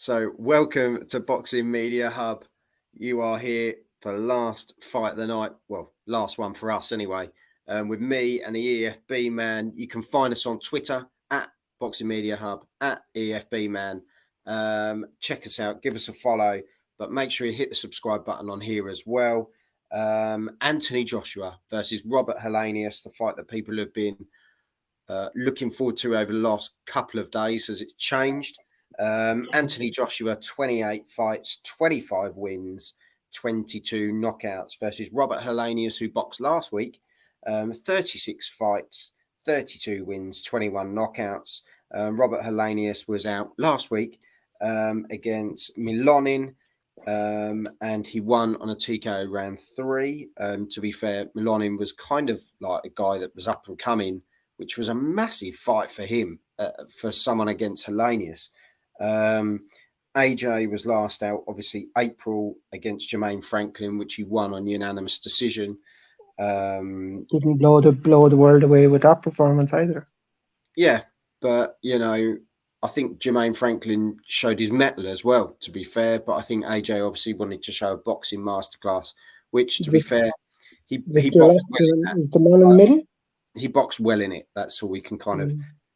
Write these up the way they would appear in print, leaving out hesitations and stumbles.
So, welcome to Boxing Media Hub. You are here for the last fight of the night. Well, last one for us anyway. With me and the EFB man. You can find us on Twitter at Boxing Media Hub, at EFB man. Check us out, give us a follow, but make sure you hit the subscribe button on here as well. Anthony Joshua versus Robert Helenius, the fight that people have been looking forward to over the last couple of days as it's changed. Anthony Joshua, 28 fights, 25 wins, 22 knockouts versus Robert Helenius, who boxed last week, 36 fights, 32 wins, 21 knockouts. Robert Helenius was out last week against Milonin, and he won on a TKO round 3. To be fair, Milonin was kind of like a guy that was up and coming, which was a massive fight for him, for someone against Helenius. AJ was last out, obviously, April against Jermaine Franklin, which he won on unanimous decision. Didn't blow the world away with that performance either. Yeah, but, I think Jermaine Franklin showed his mettle as well, to be fair. But I think AJ obviously wanted to show a boxing masterclass, which, to be fair, he boxed well in that. The man in the middle? He boxed well in it. That's all we can kind of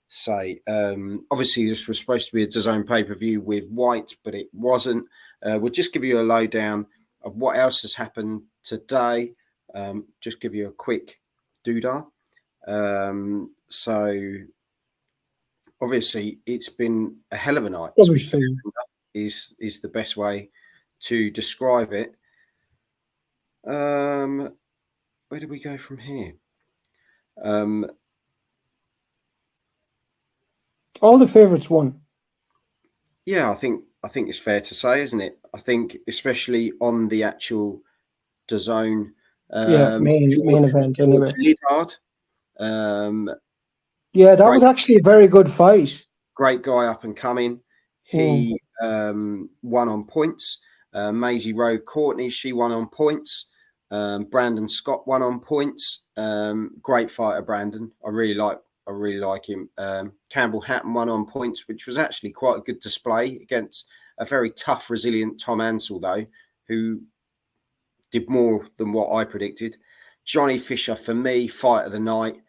say. Obviously, this was supposed to be a DAZN pay-per-view with White, but it wasn't. We'll just give you a lowdown of what else has happened today. Just give you a quick doodah. So, obviously, it's been a hell of a night. To be fair, is the best way to describe it. Where do we go from here? All the favourites won. Yeah, I think it's fair to say, isn't it? I think especially on the actual DAZN main event anyway. Lidard, that was actually a very good fight. Great guy up and coming. He won on points. Maisie Rowe Courtney, she won on points. Brandon Scott won on points. Great fighter, Brandon. I really like him. Campbell Hatton won on points, which was actually quite a good display against a very tough, resilient Tom Ansell, though, who did more than what I predicted. Johnny Fisher, for me, fight of the night.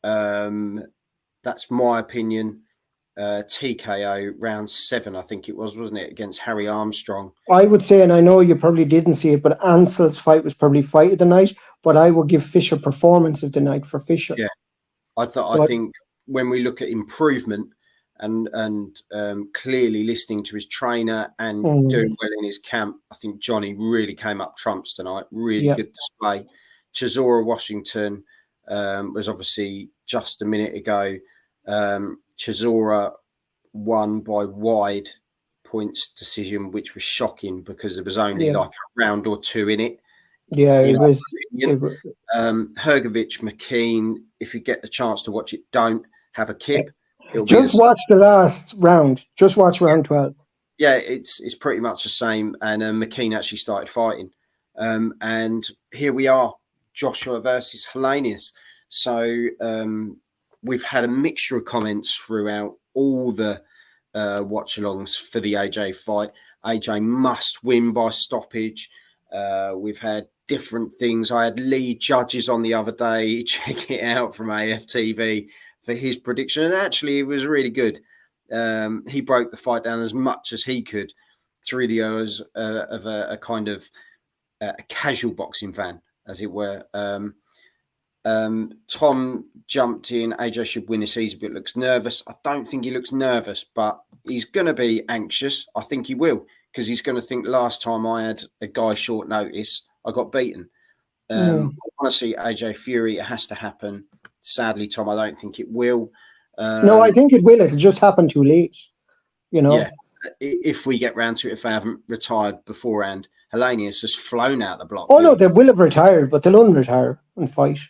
That's my opinion. TKO round 7, I think it was, wasn't it, against Harry Armstrong? I would say, and I know you probably didn't see it, but Ansell's fight was probably fight of the night, but I will give Fisher performance of the night for Fisher. Yeah, I think when we look at improvement and clearly listening to his trainer and doing well in his camp, I think Johnny really came up trumps tonight. Really good display. Chisora Washington was obviously just a minute ago. Chisora won by wide points decision, which was shocking because there was only like a round or 2 in it. Yeah, it was. Hergovich, McKean, if you get the chance to watch it, don't have a kip. Just watch the last round. Just watch round 12. Yeah, it's pretty much the same. And McKean actually started fighting. And here we are, Joshua versus Helenius. So we've had a mixture of comments throughout all the watch-alongs for the AJ fight. AJ must win by stoppage. We've had different things. I had Lee Judges on the other day. Check it out from AFTV for his prediction. And actually, it was really good. He broke the fight down as much as he could through the hours of a kind of a casual boxing fan, as it were. Tom jumped in. AJ should win this easy, but looks nervous. I don't think he looks nervous, but he's going to be anxious. I think he will, because he's going to think last time I had a guy short notice, I got beaten. I want to see AJ Fury. It has to happen. Sadly, Tom, I don't think it will. No, I think it will. It'll just happen too late. Yeah, if we get round to it, if they haven't retired beforehand. Helenius has flown out the block. Oh, no, they will have retired, but they'll unretire and fight.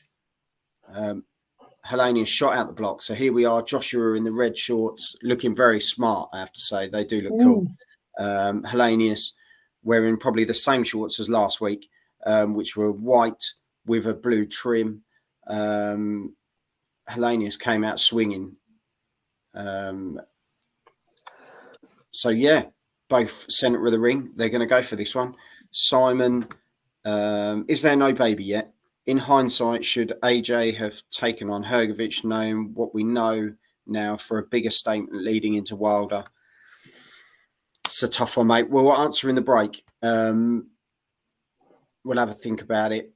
Helenius shot out the block. So here we are, Joshua in the red shorts, looking very smart, I have to say. They do look cool. Helenius wearing probably the same shorts as last week, which were white with a blue trim. Helenius came out swinging. So, yeah, both centre of the ring. They're going to go for this one. Simon, is there no baby yet? In hindsight, should AJ have taken on Hrgovic, knowing what we know now for a bigger statement leading into Wilder? It's a tough one, mate. We'll answer in the break. We'll have a think about it.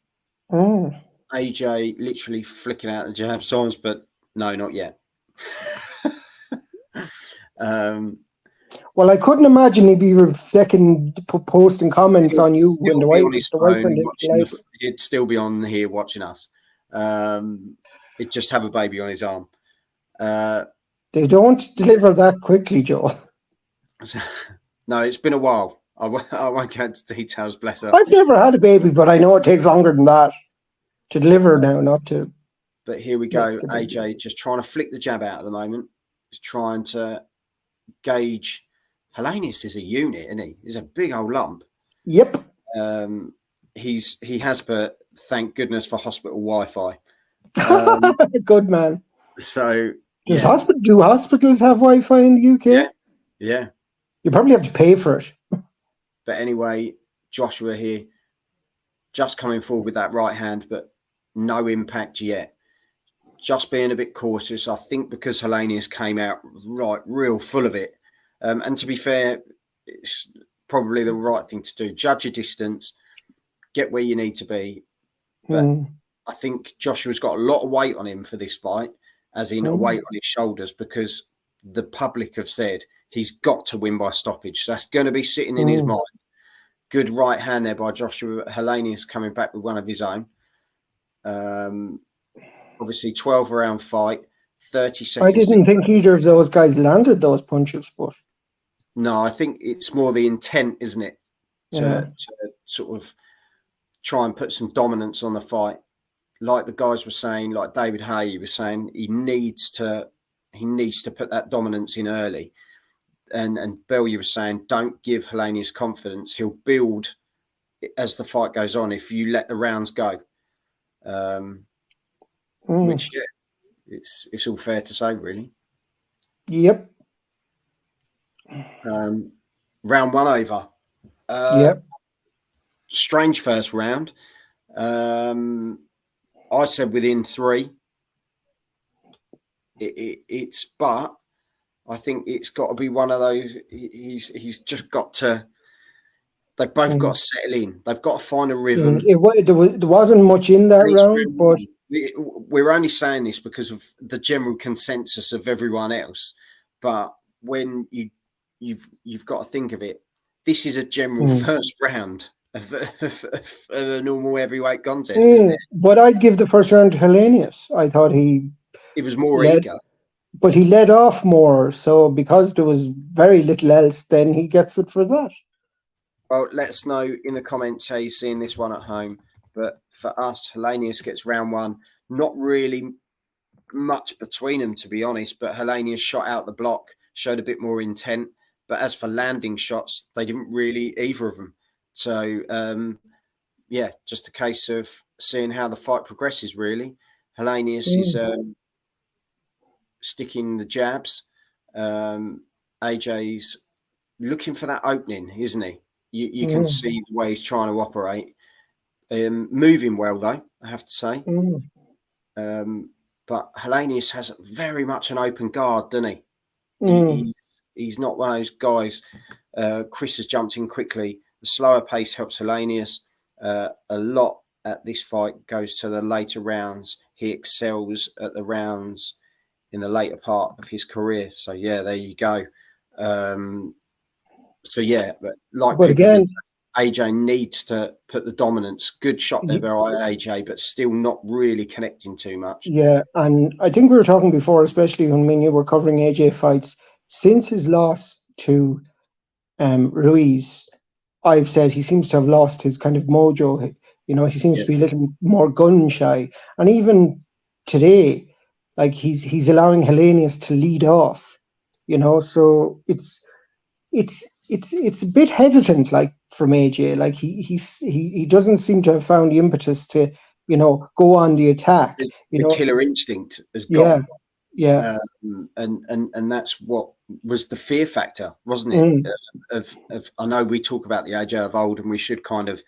AJ literally flicking out the jab signs, but no, not yet. Well, I couldn't imagine he'd be posting comments on you when the wife he'd still be on here watching us. He'd just have a baby on his arm. They don't deliver that quickly, Joe. No, it's been a while. I won't get into details, bless her. I've never had a baby, but I know it takes longer than that to deliver now, not to. But here we go. AJ just trying to flick the jab out at the moment. He's trying to gauge. Helenius is a unit, isn't he? He's a big old lump. Yep. He has, but thank goodness for hospital Wi-Fi. Good man. So do hospitals have Wi-Fi in the UK? Yeah. You probably have to pay for it. But anyway, Joshua here, just coming forward with that right hand, but no impact yet. Just being a bit cautious, I think, because Helenius came out real full of it. And to be fair, it's probably the right thing to do. Judge your distance, get where you need to be. But I think Joshua's got a lot of weight on him for this fight, as in a weight on his shoulders, because the public have said he's got to win by stoppage. So that's going to be sitting in his mind. Good right hand there by Joshua. Helenius coming back with one of his own. Obviously, 12-round fight, 30 seconds. I didn't think either of those guys landed those punches, but... No, I think it's more the intent, isn't it? To sort of try and put some dominance on the fight. Like the guys were saying, like David Hay was saying, he needs to put that dominance in early. And Bellew was saying, don't give Helenius confidence. He'll build as the fight goes on if you let the rounds go. Which, it's all fair to say, really. Yep. Round one over. Strange first round. I said within 3. But I think it's got to be one of those. He's just got to. They've both got to settle in. They've got to find a rhythm. There wasn't much in that round, but we're only saying this because of the general consensus of everyone else. But when you've got to think of it, this is a general first round of a normal heavyweight contest, isn't it? But I'd give the first round to Helenius. I thought he was more eager. But he led off more, so because there was very little else, then he gets it for that. Well, let us know in the comments how you're seeing this one at home. But for us, Helenius gets round one. Not really much between them, to be honest, but Helenius shot out the block, showed a bit more intent. But as for landing shots, they didn't really, either of them. So, just a case of seeing how the fight progresses, really. Helenius is sticking the jabs. AJ's looking for that opening, isn't he? You can see the way he's trying to operate. Moving well, though, I have to say. But Helenius has very much an open guard, doesn't he? He's not one of those guys. Chris has jumped in quickly. The slower pace helps Helenius. A lot at this fight goes to the later rounds. He excels at the rounds in the later part of his career. So, there you go. But again, AJ needs to put the dominance. Good shot there by AJ, but still not really connecting too much. Yeah, and I think we were talking before, especially when me and you were covering AJ fights, since his loss to Ruiz, I've said he seems to have lost his kind of mojo. He seems to be a little more gun shy. And even today, like he's allowing Helenius to lead off, so it's a bit hesitant, like, from AJ. Like he doesn't seem to have found the impetus to, go on the attack. The killer instinct has gone. Yeah. And that's what was the fear factor, wasn't it? Mm. Of I know we talk about the AJ of old, and we should kind of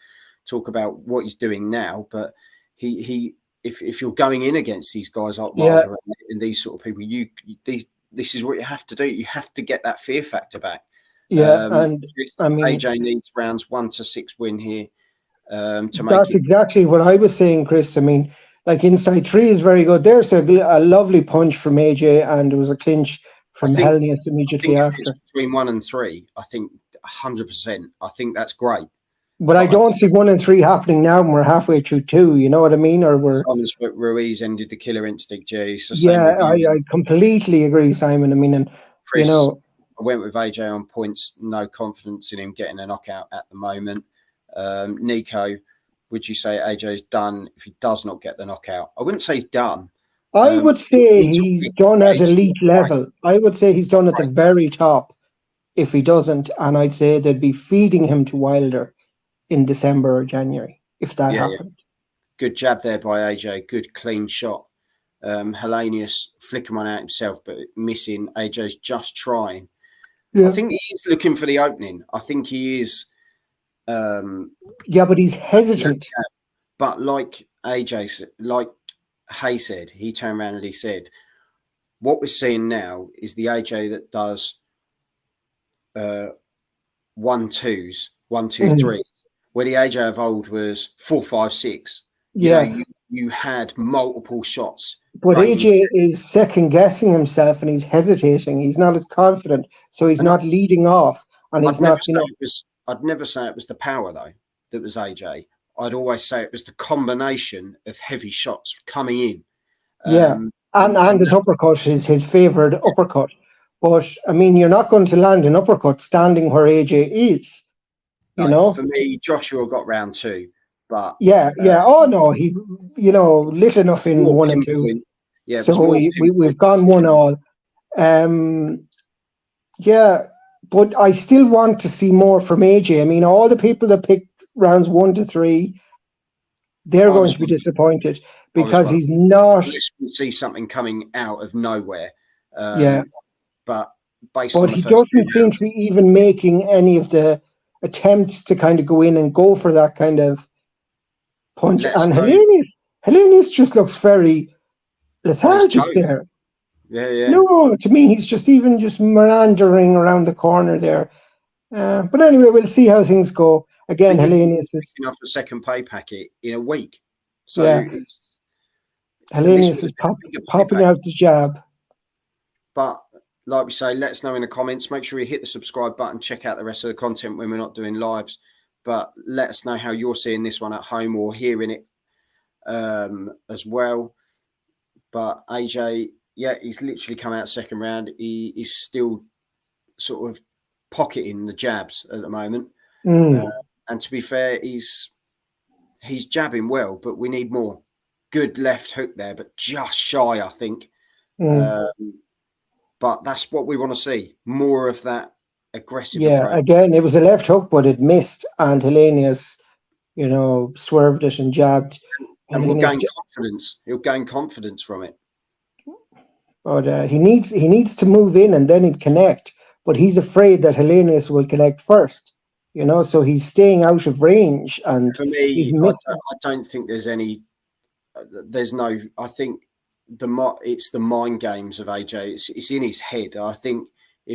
talk about what he's doing now, but he if you're going in against these guys like Yeah. Wilder and these sort of people, this is what you have to do. You have to get that fear factor back. Yeah. And I mean, AJ needs rounds 1 to 6 win here to make that's it. exactly what I was saying, Chris. I mean, like inside three is very good. There's a lovely punch from AJ, and there was a clinch I from think Helenius I immediately think if it's after. between 1 and 3, I think 100%. I think that's great. But I But I don't see 1 and 3 happening now when we're halfway through two. You know what I mean? Or we're Simon Smith Ruiz ended the killer instinct. Yeah, it's the same yeah. with you, I completely agree, Simon. I mean, and you Chris. know, I went with AJ on points. No confidence in him getting a knockout at the moment. Nico, would you say AJ's done if he does not get the knockout? I wouldn't say he's done. I would We say need to he's pick done at pace. elite Right, level. I would say he's done at the right. very top if he doesn't, and I'd say they'd be feeding him to Wilder in December or January if that Yeah, yeah. happened. Good jab there by AJ. Good clean shot. Helenius flicking one out himself, but missing. AJ's just trying. I Yeah. think he is looking for the opening. I think he is. Um, Yeah, but he's hesitant. but like AJ, like Hay said, he turned around and he said, "What we're seeing now is the AJ that does 1-2s, 1-2 Mm. 3s, where the AJ of old was 4-5-6. You know, Yeah, you had multiple shots but raining. AJ is second guessing himself and he's hesitating. He's not as confident, so he's And not leading off, and he's I'd never not. say it was. I'd never say it was the power though that was AJ. I'd always say it was the combination of heavy shots coming in. Yeah, and And his that, uppercut is his favorite yeah, uppercut. But I mean, you're not going to land an uppercut standing where AJ is. You no, know. for me, Joshua got round 2, but Yeah, uh, yeah. Oh no, he, lit enough in more 1 and 2. pinpoint. Yeah, it was So more we've pinpoint. gone 1-1. Um, yeah, but I still want to see more from AJ. I mean, all the people that picked rounds 1 to 3, they're I going was to be one. disappointed I was because one. he's not. Unless we see something coming out of nowhere. Yeah, But based but on the he first 2 doesn't seem to be rounds, even making any of the attempts to kind of go in and go for that kind of punch. let us And know. Helenius just looks very On his lethargic toes. there. Yeah, yeah. No, to me, he's just even just meandering around the corner there. But anyway, we'll see how things go. Again, But you think Helenius he's is, picking up a second pay packet in a week. So yeah, it's, and this Helenius was is a bigger pay popping packet. out the jab. But like we say, let us know in the comments. Make sure you hit the subscribe button. Check out the rest of the content when we're not doing lives. But let us know how you're seeing this one at home or hearing it as well. But AJ, yeah, he's literally come out second round. He is still sort of pocketing the jabs at the moment. Mm, And to be fair, he's jabbing well, but we need more. Good left hook there, but just shy, I think. mm. But that's what we want to see. More of that aggressive Yeah, approach. again, it was a left hook, but it missed, and Helenius, swerved it and jabbed. And we'll Helenius, gain confidence. He'll gain confidence from it. but he needs to move in and then he'd connect. But he's afraid that Helenius will connect first. So he's staying out of range and For he's me, missing. I don't think there's any. There's no. I think it's the mind games of AJ. It's in his head. I think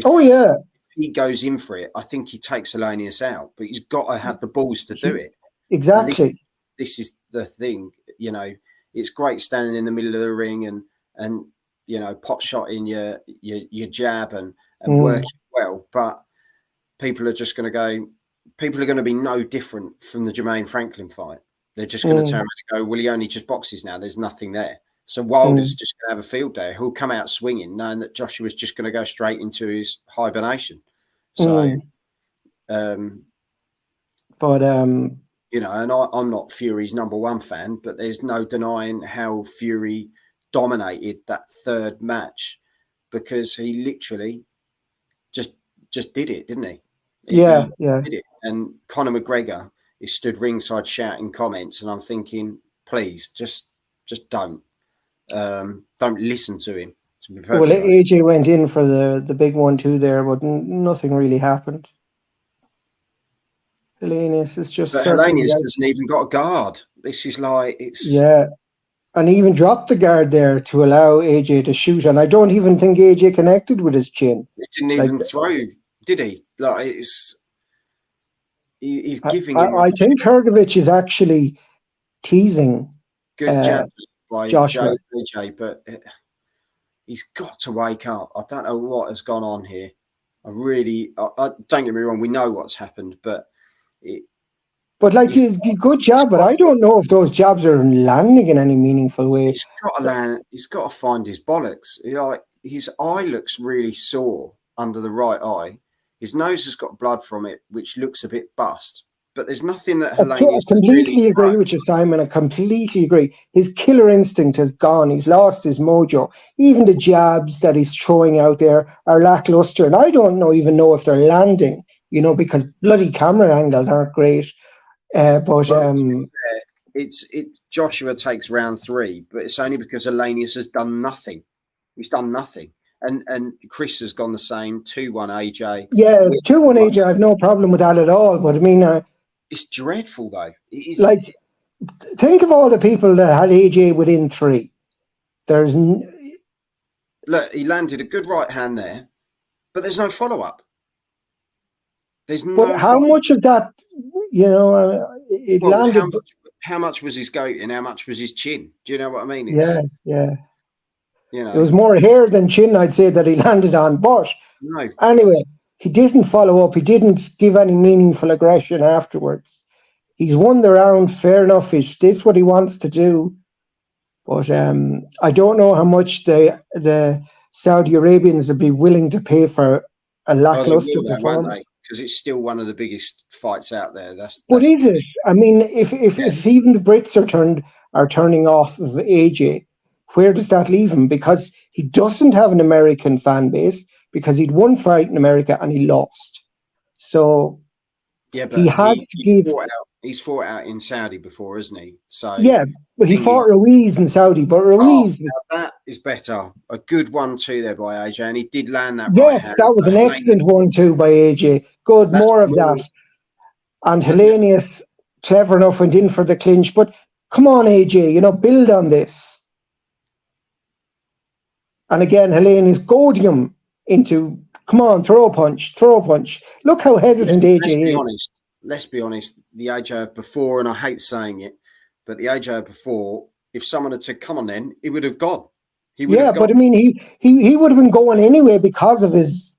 Oh if yeah, he goes in for it, I think he takes Helenius out. But he's got to have the balls to do he, it. And exactly. this is the thing. It's great standing in the middle of the ring and pot shotting your jab and Mm, working well. But people are just going to go. People are going to be no different from the Jermaine Franklin fight. They're just going to turn mm, around and go, well, he only just boxes now. There's nothing there. So mm, Wilder's just going to have a field day. He'll come out swinging, knowing that Joshua's just going to go straight into his hibernation. So, mm. um, But and I'm not Fury's number one fan, but there's no denying how Fury dominated that third match because he literally just did it, didn't he? yeah, He yeah. did it. And Conor McGregor is stood ringside shouting comments, and I'm thinking, please, just don't listen to him. to be Well, perfectly honest. AJ went in for the big 1-2 there, but nothing really happened. Helenius is just But certainly Helenius out. doesn't even got a guard. This is like it's. Yeah, and he even dropped the guard there to allow AJ to shoot, and I don't even think AJ connected with his chin. It didn't Like, even throw, did he? Like he's giving him I think opportunity. Hergovich is actually teasing Good jab by Joshua. AJ, but he's got to wake up. I don't know what has gone on here. I don't get me wrong. We know what's happened, but But like he's good jab, but I don't know if those jabs are landing in any meaningful way. he's got to land. He's got to find his bollocks. Like his eye looks really sore under the right eye. His nose has got blood from it, which looks a bit bust. But there's nothing that I Helenius has really completely agree thrown. with you, Simon. I completely agree. His killer instinct has gone. He's lost his mojo. Even the jabs that he's throwing out there are lackluster, and I don't even know if they're landing. Because bloody camera angles aren't great. But It's Joshua takes round 3, but it's only because Helenius has done nothing. He's done nothing. And Chris has gone the same, 2-1 AJ. yeah, 2-1 AJ, I have no problem with that at all. But I mean, it's dreadful though. Like, think of all the people that had AJ within 3. There's look, he landed a good right hand there, but there's no follow up. There's no. But how much of that, it landed. How much was his goat and how much was his chin? Do you know what I mean? Yeah. There was more hair than chin, I'd say, that he landed on. But no. Anyway, he didn't follow up. He didn't give any meaningful aggression afterwards. He's won the round, fair enough. Is this what he wants to do? But I don't know how much the Saudi Arabians would be willing to pay for a lackluster performance. Because it's still one of the biggest fights out there. But is it? I mean, if even the Brits are turning off of AJ, where does that leave him? Because he doesn't have an American fan base, because he'd won fight in America and he lost. So yeah, but he had to give. He's fought out in Saudi before, isn't he? So yeah, but he fought Ruiz in Saudi. But Ruiz, that is better. A good 1-2 there by AJ, and he did land that right right hand. That was an excellent 1-2 by AJ. Good, more of that. And Helenius, clever enough, went in for the clinch. But come on, AJ, build on this. And again, Helenius goading him into, come on, throw a punch. Look how hesitant AJ is. Let's be honest, the AJ of before, and I hate saying it, but the AJ of before, if someone had said, come on then, he would have gone. He would have gone. But I mean, he would have been going anyway because of his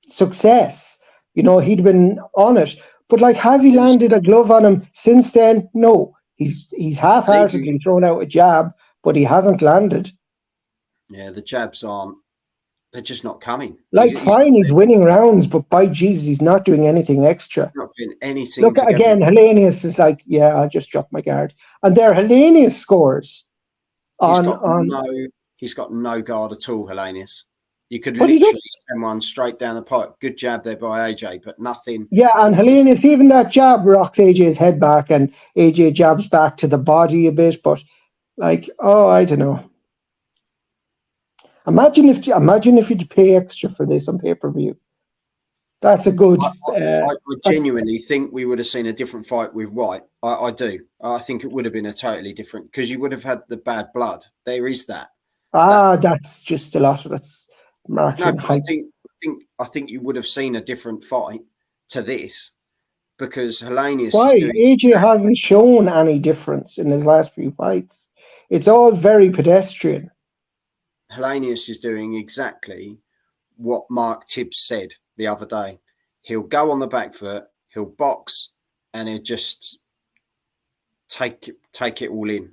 success. He'd been on it. But has he landed a glove on him since then? No. He's half-heartedly thrown out a jab, but he hasn't landed. Yeah, the jabs aren't. They're just not coming. He's winning rounds, but by Jesus, he's not doing anything extra. Not doing anything. Look, again, Helenius is I'll just drop my guard. And there, Helenius scores. He's got no guard at all, Helenius. You could literally send one straight down the pipe. Good jab there by AJ, but nothing. Yeah, and Helenius, even that jab rocks AJ's head back, and AJ jabs back to the body a bit, but I don't know. Imagine if you'd pay extra for this on pay-per-view. That's a good. I genuinely think we would have seen a different fight with White. I do. I think it would have been a totally different, because you would have had the bad blood. There is that. That's just a lot of it's marketing. No, I think you would have seen a different fight to this, because Helenius. Why? AJ hasn't shown any difference in his last few fights. It's all very pedestrian. Helenius is doing exactly what Mark Tibbs said the other day. He'll go on the back foot, he'll box, and he'll just take it all in.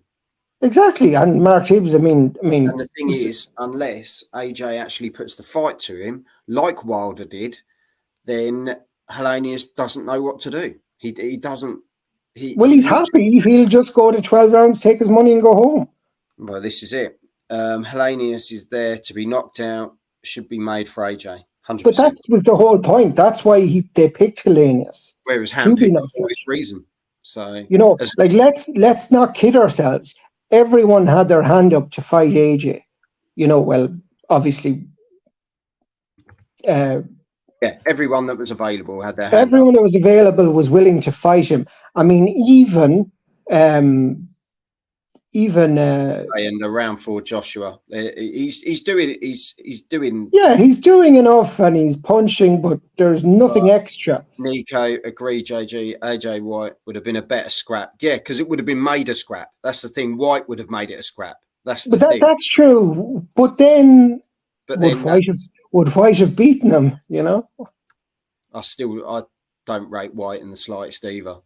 Exactly, and Mark Tibbs, I mean. And the thing is, unless AJ actually puts the fight to him, like Wilder did, then Helenius doesn't know what to do. He doesn't. He's happy. He'll just go to 12 rounds, take his money, and go home. Well, this is it. Helenius is there to be knocked out. Should be made for AJ. 100%. But that was the whole point. That's why they picked Helenius. Where he was handpicked for this reason. So let's not kid ourselves. Everyone had their hand up to fight AJ. obviously, Yeah, everyone that was available had their hand up. everyone that was available was willing to fight him. I mean, even And around for Joshua, he's doing. yeah, he's doing enough and he's punching, but there's nothing extra. Nico, agree, AJ White would have been a better scrap. Yeah, because it would have been made a scrap. That's the thing. White would have made it a scrap. That's the thing. That's true. But then, But would then White have beaten him? You know, I don't rate White in the slightest either.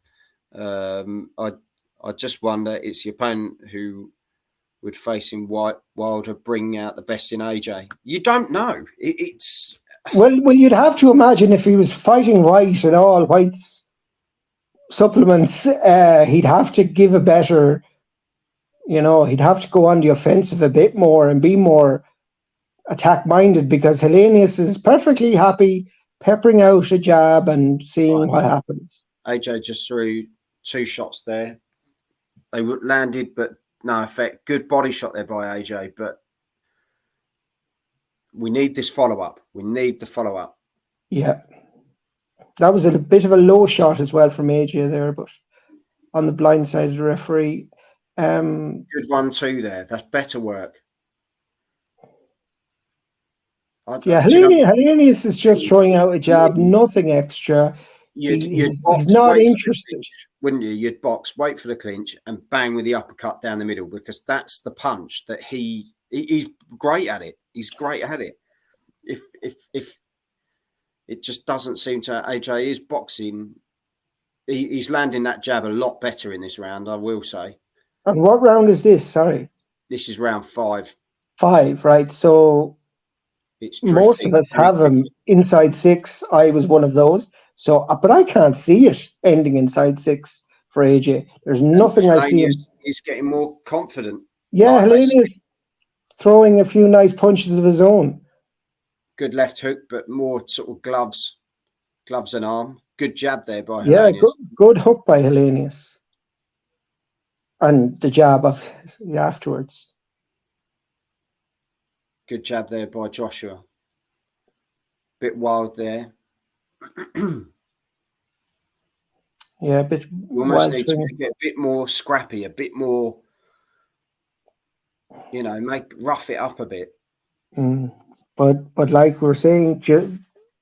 I just wonder, it's the opponent who would facing Wilder bring out the best in AJ. You don't know. It's well, you'd have to imagine if he was fighting White and all White's supplements, he'd have to give a better. You know, he'd have to go on the offensive a bit more and be more attack-minded, because Helenius is perfectly happy peppering out a jab and seeing what happens. AJ just threw 2 shots there. They landed, but no effect. Good body shot there by AJ, but we need this follow-up. We need the follow-up. Yeah. That was a bit of a low shot as well from AJ there, but on the blind side of the referee. Good 1-2 there. That's better work. Helenius is just throwing out a jab, nothing extra. You'd box, he's not interested. Wouldn't you? You'd box, wait for the clinch, and bang with the uppercut down the middle, because that's the punch that he's great at it. He's great at it. If it just doesn't seem to, AJ is boxing. He's landing that jab a lot better in this round, I will say. And what round is this? Sorry. This is round 5. 5, right? So it's most of us have him inside 6. I was one of those. So, but I can't see it ending inside 6 for AJ. There's nothing I see. He's getting more confident. Yeah, Helenius throwing a few nice punches of his own. Good left hook, but more sort of gloves and arm. Good jab there by Helenius. Yeah, good hook by Helenius. And the jab afterwards. Good jab there by Joshua. Bit wild there. Yeah, a bit. We almost need to get a bit more scrappy, a bit more, rough it up a bit. But like we're saying,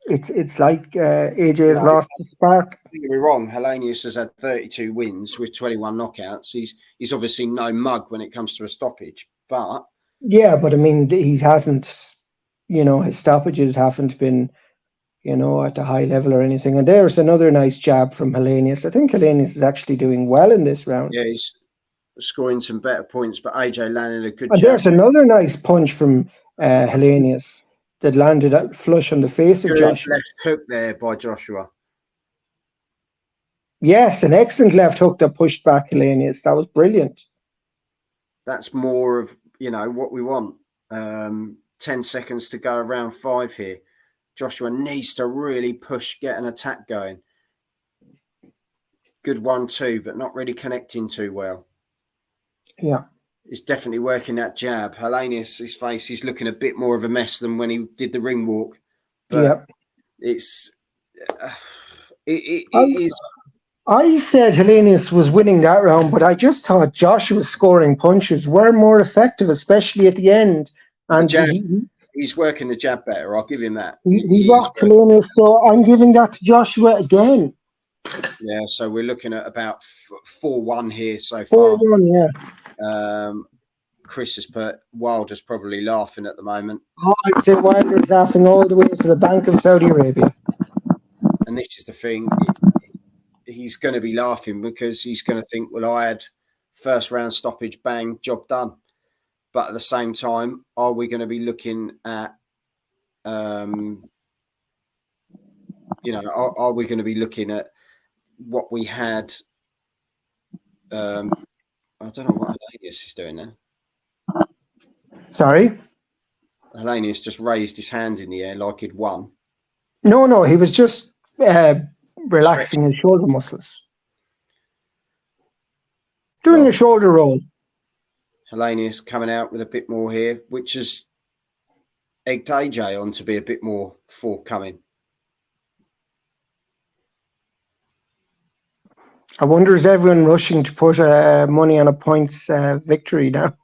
it's like AJ's lost the spark. Don't get me wrong, Helenius has had 32 wins with 21 knockouts. He's obviously no mug when it comes to a stoppage, but yeah, but I mean, he hasn't, his stoppages haven't been, at the high level or anything. And there's another nice jab from Helenius. I think Helenius is actually doing well in this round. Yeah, he's scoring some better points, but AJ landed a good jab. There's another nice punch from Helenius that landed flush on the face of Joshua. Left hook there by Joshua. Yes, an excellent left hook that pushed back Helenius. That was brilliant. That's more of, what we want. 10 seconds to go, around 5 here. Joshua needs to really push, get an attack going. Good 1-2, but not really connecting too well. Yeah. He's definitely working that jab. Helenius, his face, he's looking a bit more of a mess than when he did the ring walk. But it's it is. I said Helenius was winning that round, but I just thought Joshua's scoring punches were more effective, especially at the end. And he's working the jab better. I'll give him that. He rocked Helenius, so I'm giving that to Joshua again. Yeah, so we're looking at about 4-1 here so far. 4-1, yeah. Chris has put Wilder's probably laughing at the moment. Oh, I'd say Wilder's laughing all the way to the Bank of Saudi Arabia. And this is the thing. He's going to be laughing because he's going to think, well, I had first round stoppage, bang, job done. But at the same time, are we going to be looking at, are we going to be looking at what we had? I don't know what Helenius is doing now. Sorry? Helenius just raised his hand in the air like he'd won. No, he was just relaxing his shoulder muscles. Doing a shoulder roll. Helenius coming out with a bit more here, which is egged AJ on to be a bit more forthcoming. I wonder, is everyone rushing to put money on a points victory now?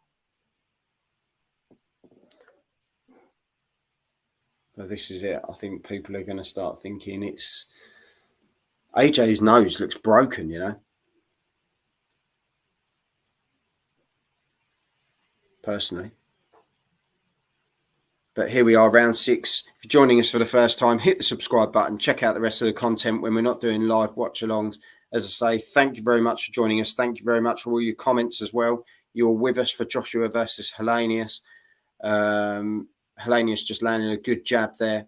Well, this is it. I think people are going to start thinking it's AJ's nose looks broken, you know. Personally. But here we are, round 6. If you're joining us for the first time, hit the subscribe button. Check out the rest of the content when we're not doing live watch-alongs. As I say, thank you very much for joining us. Thank you very much for all your comments as well. You're with us for Joshua versus Helenius. Helenius just landing a good jab there.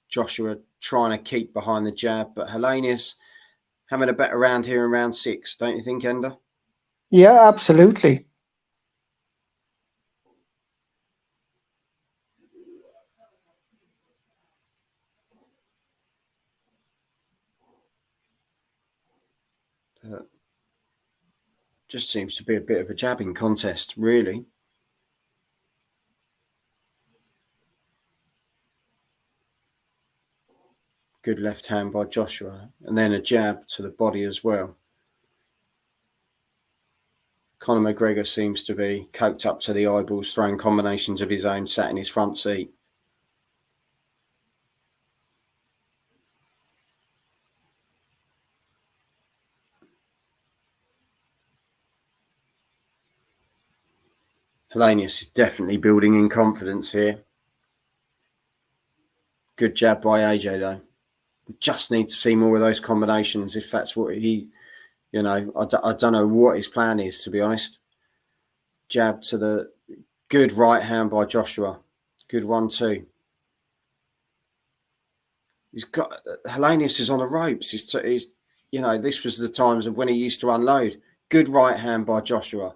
Joshua trying to keep behind the jab, but Helenius having a better round here in round 6, don't you think, Ender? Yeah, absolutely. Just seems to be a bit of a jabbing contest, really. Good left hand by Joshua, and then a jab to the body as well. Conor McGregor seems to be coked up to the eyeballs, throwing combinations of his own, sat in his front seat. Helenius is definitely building in confidence here. Good jab by AJ, though. We just need to see more of those combinations if that's what he, you know, I don't know what his plan is, to be honest. Jab to the good right hand by Joshua. Good 1-2. He's got Helenius is on the ropes. He's, you know, this was the times of when he used to unload. Good right hand by Joshua,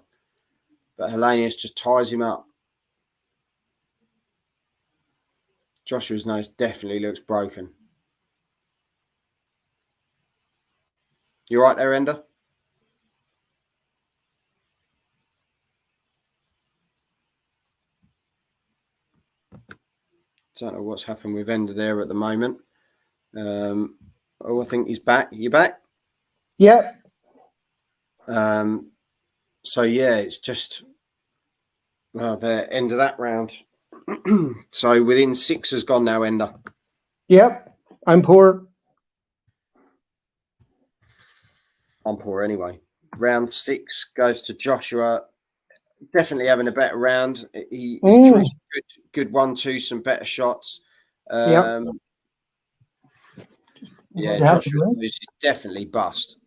but Helenius just ties him up. Joshua's nose definitely looks broken. You right there, Ender? Don't know what's happened with Ender there at the moment. I think he's back. You back? Yeah. So yeah, it's just the end of that round. So within 6 has gone now, Ender. Yep. I'm poor. I'm poor anyway. Round 6 goes to Joshua. Definitely having a better round. He threw some good 1-2, some better shots. Yeah, Joshua is definitely bust.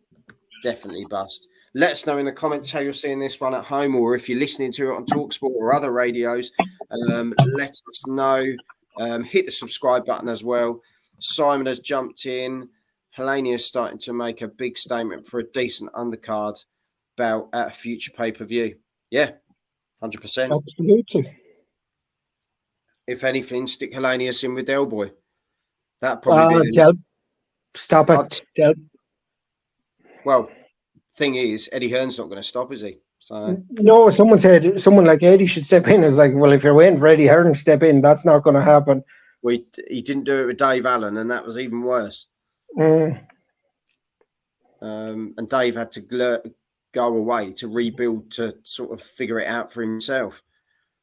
Definitely bust. Let us know in the comments how you're seeing this one at home, or if you're listening to it on TalkSport or other radios. Let us know. Hit the subscribe button as well. Simon has jumped in. Helenius is starting to make a big statement for a decent undercard bout at a future pay-per-view. Yeah, 100%. Absolutely. If anything, stick Helenius in with Del Boy. That'd probably be Stop it. Well, thing is, Eddie Hearn's not going to stop, is he? So no, someone like Eddie should step in. It's like, well, if you're waiting for Eddie Hearn to step in, that's not going to happen. He didn't do it with Dave Allen, and that was even worse. And Dave had to go away to rebuild, to sort of figure it out for himself.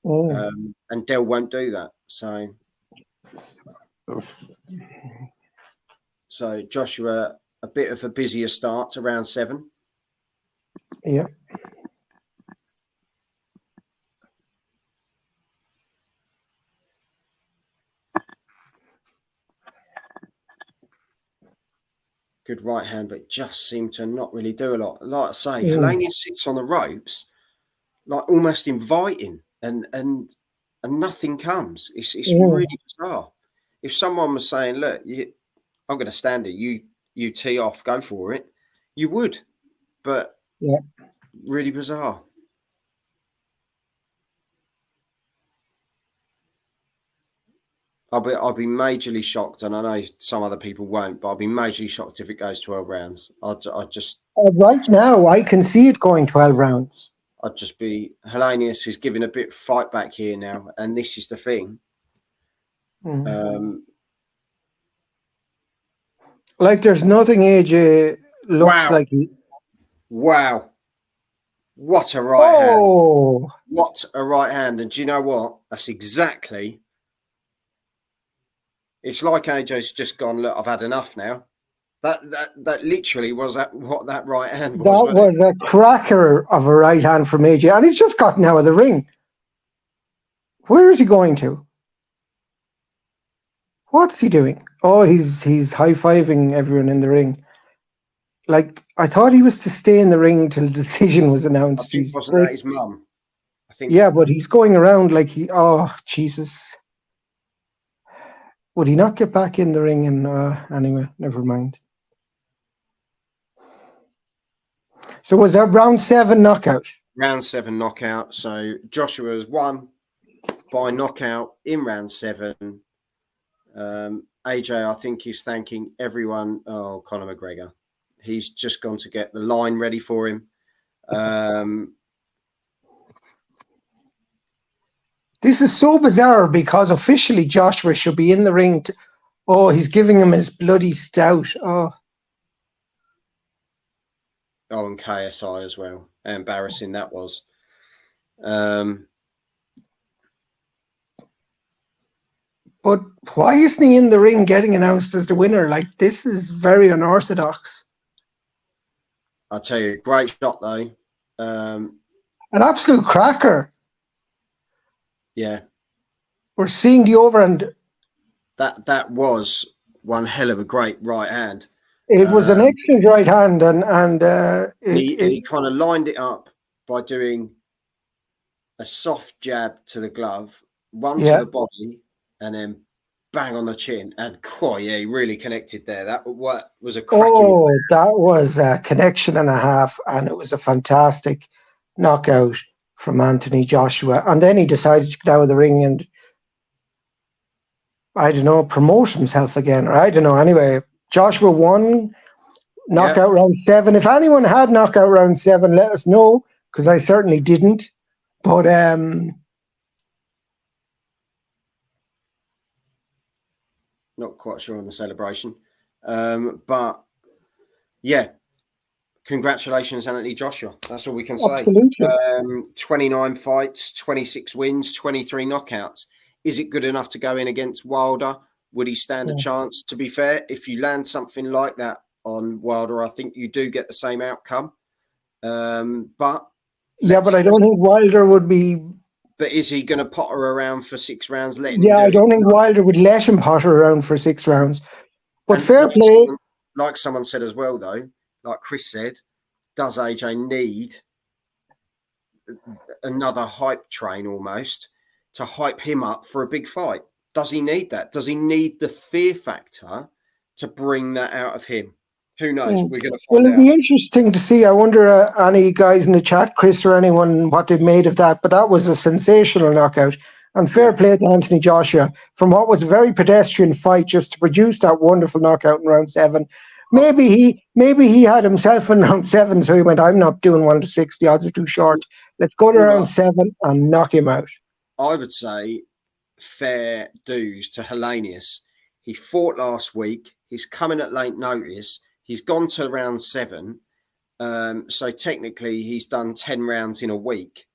And Del won't do that. So Joshua, a bit of a busier start to round 7. Yeah. Good right hand, but just seemed to not really do a lot. Like I say, Helenius sits on the ropes, like almost inviting, and nothing comes. It's really bizarre. If someone was saying, "Look, I'm going to stand it. You tee off, go for it," you would. But really bizarre. I'll be majorly shocked, and I know some other people won't, but I'll be majorly shocked if it goes 12 rounds. I just right now I can see it going 12 rounds. I'd just be Helenius is giving a bit of fight back here now, and this is the thing. Like there's nothing AJ looks like. Wow. What a right hand. What a right hand. And do you know what? That's exactly. It's like AJ's just gone, look, I've had enough now. That literally was what that right hand was. That was a cracker of a right hand from AJ. And he's just gotten out of the ring. Where is he going to? What's he doing? Oh, he's high-fiving everyone in the ring. Like, I thought he was to stay in the ring till the decision was announced. Wasn't that his mum? I think. Yeah, but he's going around like oh, Jesus. Would he not get back in the ring? And anyway, never mind. So was that round 7 knockout? Round 7 knockout. So Joshua's won by knockout in round 7. AJ, I think he's thanking everyone. Oh, Conor McGregor. He's just gone to get the line ready for him. This is so bizarre because officially Joshua should be in the ring. He's giving him his bloody stout. Oh, and KSI as well. How embarrassing that was. But why isn't he in the ring getting announced as the winner? Like, this is very unorthodox. I'll tell you, great shot though. An absolute cracker. Yeah. We're seeing the over, and that was one hell of a great right hand. It was an excellent right hand, and he kind of lined it up by doing a soft jab to the glove, one to the body, and then bang on the chin. And he really connected there. That was a cracking. That was a connection and a half, and it was a fantastic knockout from Anthony Joshua. And then he decided to get out of the ring and, I don't know, promote himself again. Or I don't know. Anyway, Joshua won knockout round 7. If anyone had knockout round 7, let us know, because I certainly didn't. But not quite sure on the celebration. But yeah, congratulations, Anthony Joshua. That's all we can say. Absolutely. 29 fights, 26 wins, 23 knockouts. Is it good enough to go in against Wilder? Would he stand a chance? To be fair, if you land something like that on Wilder, I think you do get the same outcome. But I don't think Wilder would be. But is he going to potter around for 6 rounds? I don't think Wilder would let him potter around for 6 rounds. But fair play. Like someone said as well, though, like Chris said, does AJ need another hype train almost to hype him up for a big fight? Does he need that? Does he need the fear factor to bring that out of him? Who knows? We're going to find out. It'll be interesting to see. I wonder, any guys in the chat, Chris or anyone, what they've made of that. But that was a sensational knockout. And fair play to Anthony Joshua from what was a very pedestrian fight just to produce that wonderful knockout in round 7. Maybe he had himself in round 7, so he went, I'm not doing 1 to 6. The odds are too short. Let's go to round 7 and knock him out. I would say fair dues to Helenius. He fought last week. He's coming at late notice. He's gone to round 7. So technically he's done 10 rounds in a week.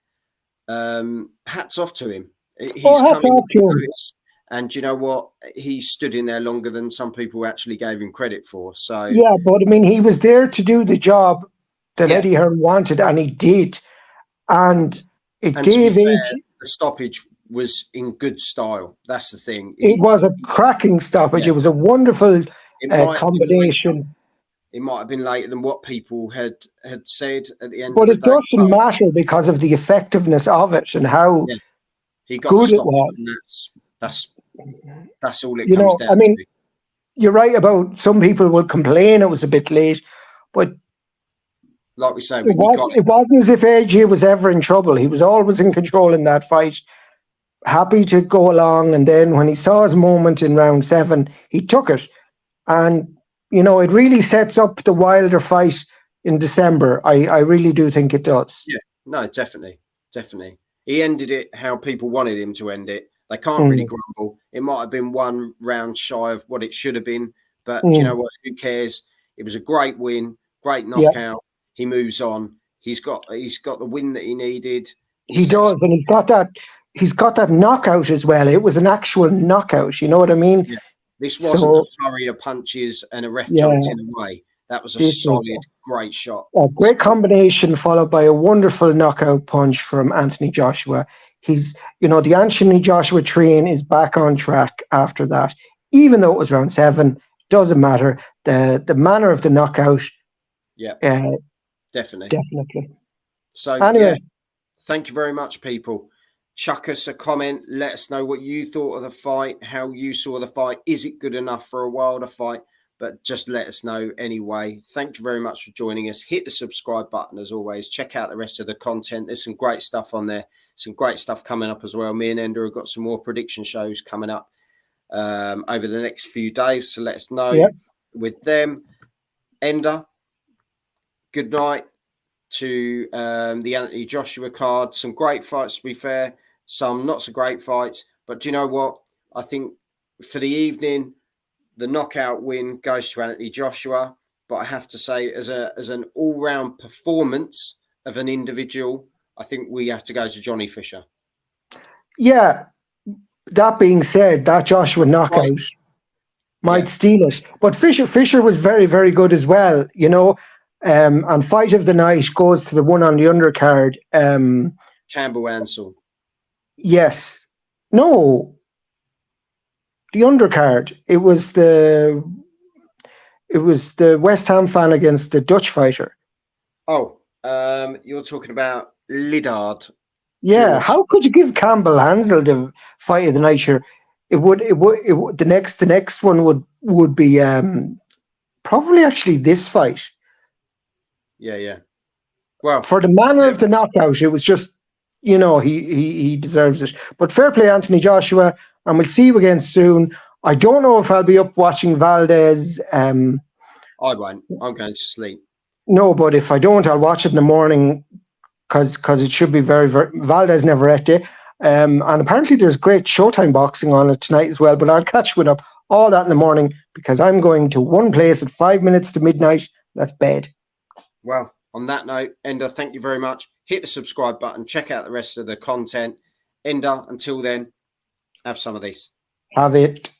Hats off to him. He's coming at notice. And you know what? He stood in there longer than some people actually gave him credit for. So yeah, but I mean, he was there to do the job that Eddie Hearn wanted, and he did. And it gave the stoppage was in good style. That's the thing. It was a cracking stoppage. It was a wonderful combination. It might have been later than what people had said at the end. But it doesn't matter because of the effectiveness of it and how he got good it was. And that's all it comes down to. You're right about some people will complain it was a bit late, but like we say, it wasn't as if AJ was ever in trouble. He was always in control in that fight, happy to go along. And then when he saw his moment in round 7, he took it. And it really sets up the Wilder fight in December. I really do think it does. Yeah, No, definitely. Definitely. He ended it how people wanted him to end it. They can't really Mm. grumble. It might have been one round shy of what it should have been, but do you know Mm. what? Who cares? It was a great win, great Yeah, knockout. He moves on. He's got the win that he needed. He he sets. does, and he's got that knockout as well. It was an actual knockout. You know what I mean? Yeah. This wasn't a So flurry of punches and a ref jumped yeah, in the way. That was a this was solid, great shot. a great combination, followed by a wonderful knockout punch from Anthony Joshua. He's, the Anthony Joshua train is back on track after that. Even though it was round 7, doesn't matter. The manner of the knockout, Yeah, uh, definitely. definitely. So yeah, Anyway, thank you very much, people. Chuck us a comment. Let us know what you thought of the fight, how you saw the fight. Is it good enough for a Wilder fight? But just let us know anyway. Thank you very much for joining us. Hit the subscribe button as always. Check out the rest of the content. There's some great stuff on there. Some great stuff coming up as well. Me and Ender have got some more prediction shows coming up over the next few days. So let us know yeah, with them. Ender, good night to the Anthony Joshua card. Some great fights, to be fair. Some not so great fights. But do you know what? I think for the evening, the knockout win goes to Anthony Joshua. But I have to say, as an all-round performance of an individual, I think we have to go to Johnny Fisher. yeah. That being said, that Joshua Right. knockout might Yeah. steal it. But Fisher was very, very good as well, and fight of the night goes to the one on the undercard. Campbell Ansell. Yes. No, the undercard. It was the West Ham fan against the Dutch fighter. Oh, you're talking about Liddard. Yeah, George. how could you give Campbell Hansel the fight of the night? Sure, it would the next one would be probably actually this fight. Yeah. Well, For the manner yeah, of the knockout, it was just, he deserves it. But fair play, Anthony Joshua, and we'll see you again soon. I don't know if I'll be up watching Valdez. I won't. I'm going to sleep. No, but if I don't, I'll watch it in the morning because it should be very, very. Valdez never ate it. And apparently there's great Showtime boxing on it tonight as well. But I'll catch you up all that in the morning because I'm going to one place at 5 minutes to midnight. That's bed. Well, on that note, Ender, thank you very much. Hit the subscribe button. Check out the rest of the content. Ender, until then, have some of these. Have it.